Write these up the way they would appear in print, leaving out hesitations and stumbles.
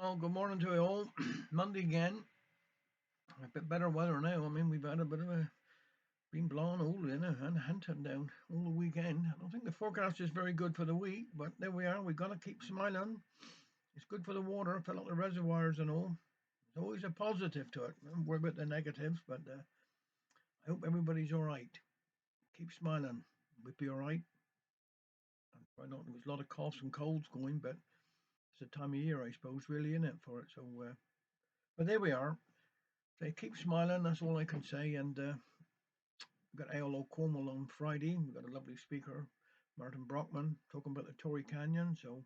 Oh, good morning to you all. Monday again. A bit better weather now. I mean, we've had a bit of a been blowing all in and hunting down all the weekend. I don't think the forecast is very good for the week, but there we are. We've got to keep smiling. It's good for the water, fill up the reservoirs and all. There's always a positive to it. Don't worry about the negatives, but I hope everybody's all right. Keep smiling. We'll be all right. I know there's a lot of coughs and colds going, but it's the time of year, I suppose, really, isn't it, for it? So, but there we are. So keep smiling. That's all I can say. And we've got ALO Cornwall on Friday. We've got a lovely speaker, Martin Brockman, talking about the Torrey Canyon. So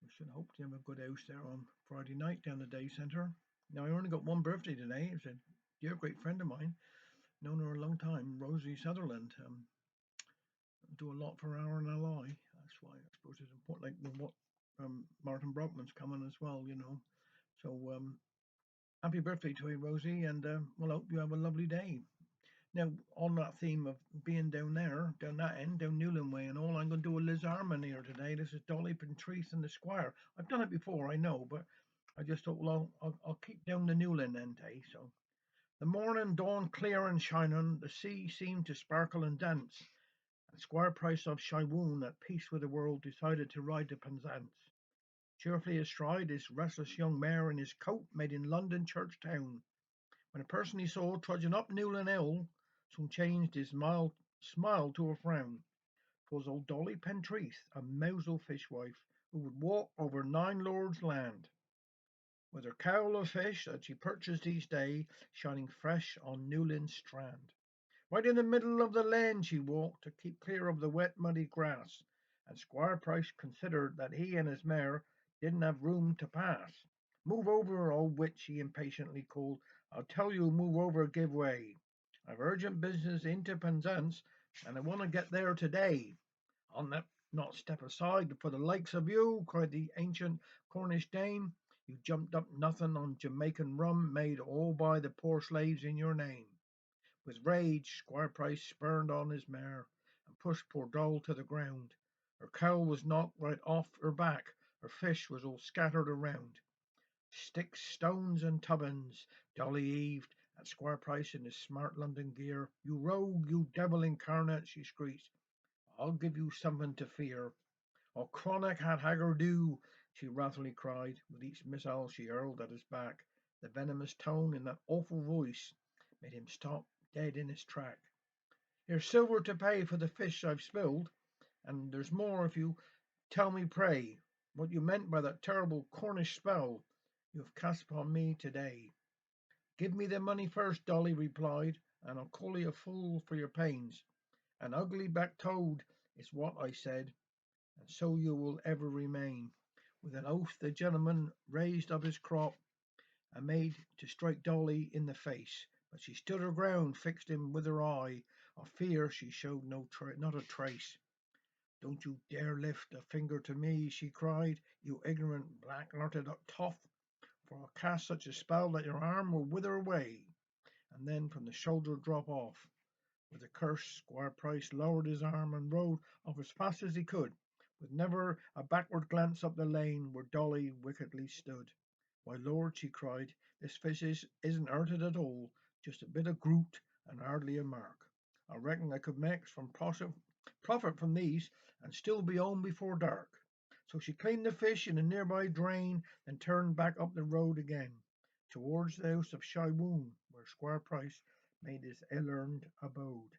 we should hope to have a good house there on Friday night down the day centre. Now, I only got one birthday today. It's a dear great friend of mine, known her a long time, Rosie Sutherland. Do a lot for RNLI. That's why I suppose it's important. Like what Martin Brockman's coming as well. So happy birthday to you, Rosie, and we'll hope you have a lovely day. Now, on that theme of being down there, down that end, down Newland Way and all, I'm going to do a Liz Armand here today. This is Dolly Pentreath and the Squire. I've done it before, I know, but I just thought, well, I'll keep down the Newland end, eh? So, the morning dawned clear and shining, the sea seemed to sparkle and dance, and Squire Price of Shywoon, at peace with the world, decided to ride to Penzance. Cheerfully astride his restless young mare in his coat made in London church town, when a person he saw trudging up Newlyn Hill soon changed his mild smile to a frown. 'Twas old Dolly Pentreath, a mousel fishwife, who would walk over nine lords' land, with her cowl of fish that she purchased each day shining fresh on Newlyn strand. Right in the middle of the lane she walked to keep clear of the wet muddy grass, and Squire Price considered that he and his mare didn't have room to pass. "Move over, old witch," he impatiently called. "I tell you, move over, give way. I've urgent business into Penzance, and I want to get there today." "I'll not step aside for the likes of you," cried the ancient Cornish dame. "You jumped up nothing on Jamaican rum made all by the poor slaves in your name." With rage, Squire Price spurred on his mare, and pushed poor Doll to the ground. Her cowl was knocked right off her back, her fish was all scattered around. "Sticks, stones, and tubbins!" Dolly heaved at Squire Price in his smart London gear. "You rogue, you devil incarnate!" she shrieked. "I'll give you something to fear." "Oh, Chronic had hagger do!" she wrathfully cried. With each missile she hurled at his back, the venomous tone in that awful voice made him stop dead in his track. "Here's silver to pay for the fish I've spilled, and there's more if you tell me, pray, what you meant by that terrible Cornish spell you have cast upon me today." "Give me the money first," Dolly replied, "and I'll call you a fool for your pains. An ugly back toad is what I said, and so you will ever remain." With an oath the gentleman raised up his crop and made to strike Dolly in the face, but she stood her ground, fixed him with her eye. Of fear she showed not a trace. "Don't you dare lift a finger to me," she cried, "you ignorant black-hearted toff, for I'll cast such a spell that your arm will wither away, and then from the shoulder drop off." With a curse, Squire Price lowered his arm and rode off as fast as he could, with never a backward glance up the lane where Dolly wickedly stood. "Why, Lord," she cried, "this fish isn't hurted at all, just a bit of groot and hardly a mark. I reckon I could make some profit from these and still be home before dark." So she cleaned the fish in a nearby drain, then turned back up the road again, towards the house of Shywoon, where Squire Price made his ill-earned abode.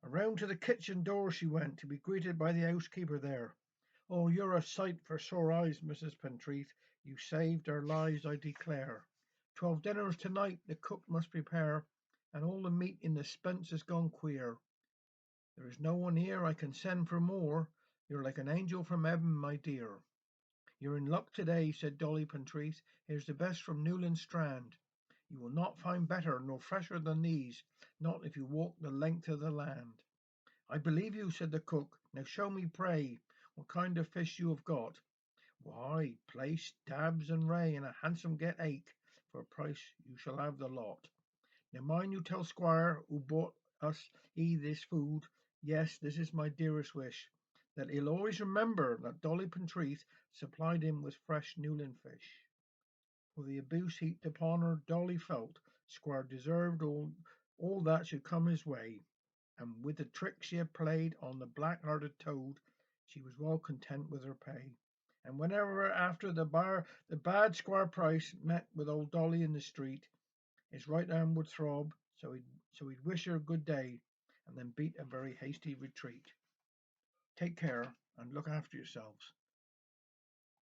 Around to the kitchen door she went, to be greeted by the housekeeper there. "Oh, you're a sight for sore eyes, Mrs. Pentreath. You saved our lives, I declare. 12 dinners tonight the cook must prepare, and all the meat in the spence has gone queer. There is no one here I can send for more. You're like an angel from heaven, my dear." "You're in luck today," said Dolly Pentreath. "Here's the best from Newland Strand. You will not find better nor fresher than these, not if you walk the length of the land." "I believe you," said the cook. "Now show me, pray, what kind of fish you have got." "Why, plaice, dabs, and ray, and a handsome get ache. For a price you shall have the lot. Now mind you tell Squire who bought us this food. Yes, this is my dearest wish, that he'll always remember that Dolly Pentreath supplied him with fresh Newlyn fish. For the abuse heaped upon her, Dolly felt Squire deserved all that should come his way, and with the trick she had played on the black-hearted toad, she was well content with her pay. And whenever after the bad Squire Price met with old Dolly in the street, his right arm would throb, so he'd wish her good day, and then beat a very hasty retreat. Take care and look after yourselves.